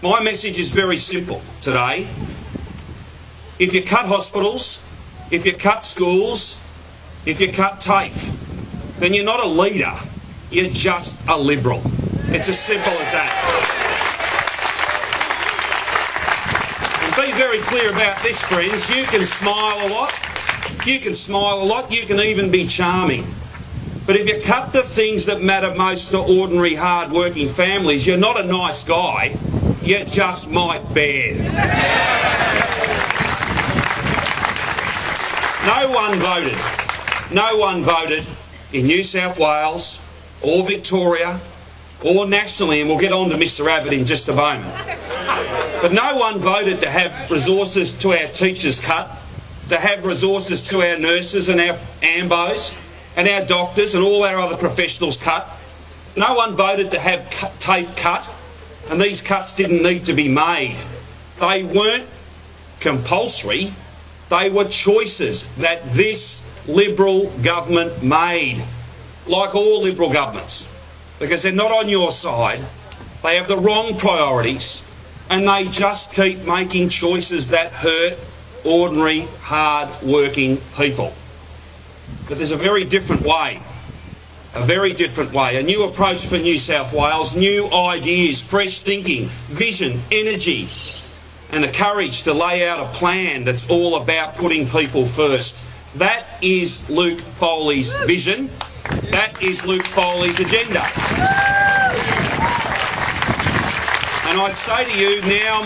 My message is very simple today. If you cut hospitals, if you cut schools, if you cut TAFE, then you're not a leader, you're just a Liberal. It's as simple as that. And be very clear about this, friends. You can smile a lot, you can even be charming. But if you cut the things that matter most to ordinary, hard-working families, you're not a nice guy, you just might bad. No one voted in New South Wales or Victoria or nationally, and we'll get on to Mr Abbott in just a moment. But no one voted to have resources to our teachers cut, to have resources to our nurses and our AMBOs and our doctors and all our other professionals cut. No one voted to have TAFE cut, and these cuts didn't need to be made. They weren't compulsory, they were choices that this Liberal government made, like all Liberal governments, because they're not on your side, they have the wrong priorities, and they just keep making choices that hurt ordinary, hard-working people. But there's a very different way, a new approach for New South Wales, new ideas, fresh thinking, vision, energy, and the courage to lay out a plan that's all about putting people first. That is Luke Foley's vision. That is Luke Foley's agenda. And I'd say to you, now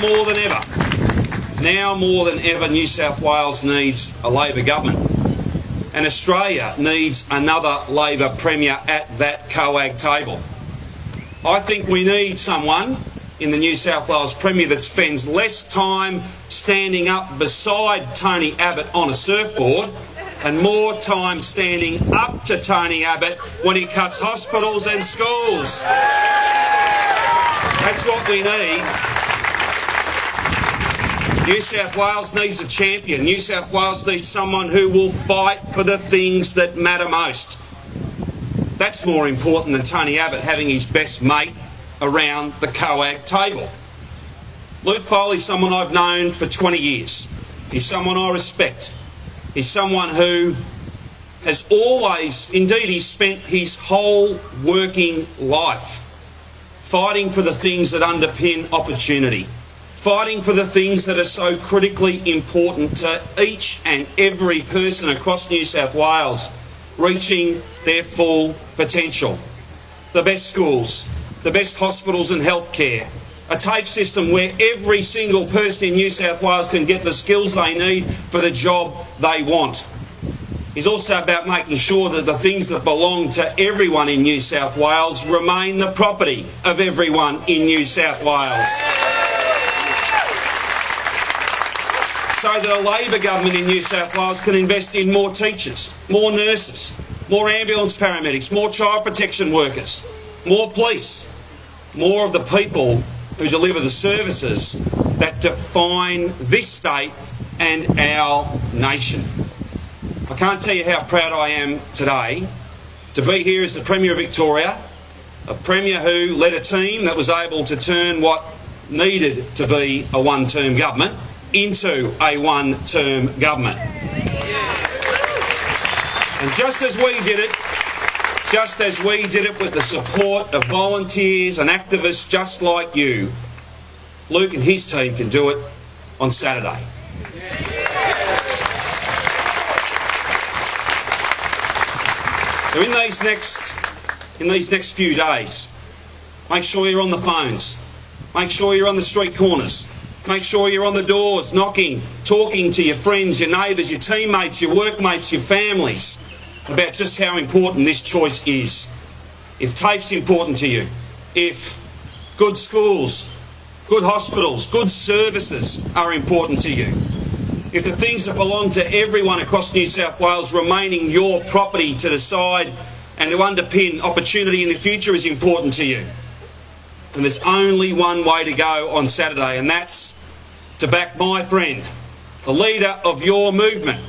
more than ever, New South Wales needs a Labor government. And Australia needs another Labor Premier at that COAG table. I think we need someone in the New South Wales Premier that spends less time standing up beside Tony Abbott on a surfboard and more time standing up to Tony Abbott when he cuts hospitals and schools. That's what we need. New South Wales needs a champion. New South Wales needs someone who will fight for the things that matter most. That's more important than Tony Abbott having his best mate around the COAG table. Luke Foley's someone I've known for 20 years. He's someone I respect. He's someone who has always, indeed he's spent his whole working life fighting for the things that underpin opportunity, fighting for the things that are so critically important to each and every person across New South Wales reaching their full potential. The best schools, the best hospitals and healthcare, a TAFE system where every single person in New South Wales can get the skills they need for the job they want. It's also about making sure that the things that belong to everyone in New South Wales remain the property of everyone in New South Wales. So that a Labor government in New South Wales can invest in more teachers, more nurses, more ambulance paramedics, more child protection workers, more police, more of the people who deliver the services that define this state and our nation. I can't tell you how proud I am today to be here as the Premier of Victoria, a Premier who led a team that was able to turn what needed to be a one-term government into a one-term government. And just as we did it with the support of volunteers and activists just like you, Luke and his team can do it on Saturday. So in these next few days, make sure you're on the phones, make sure you're on the street corners, make sure you're on the doors, knocking, talking to your friends, your neighbours, your teammates, your workmates, your families, about just how important this choice is. If TAFE's important to you, if good schools, good hospitals, good services are important to you, if the things that belong to everyone across New South Wales remaining your property to decide and to underpin opportunity in the future is important to you, then there's only one way to go on Saturday, and that's to back my friend, the leader of your movement,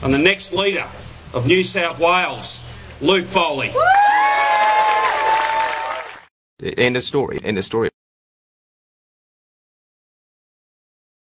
and the next leader of New South Wales, Luke Foley. End of story.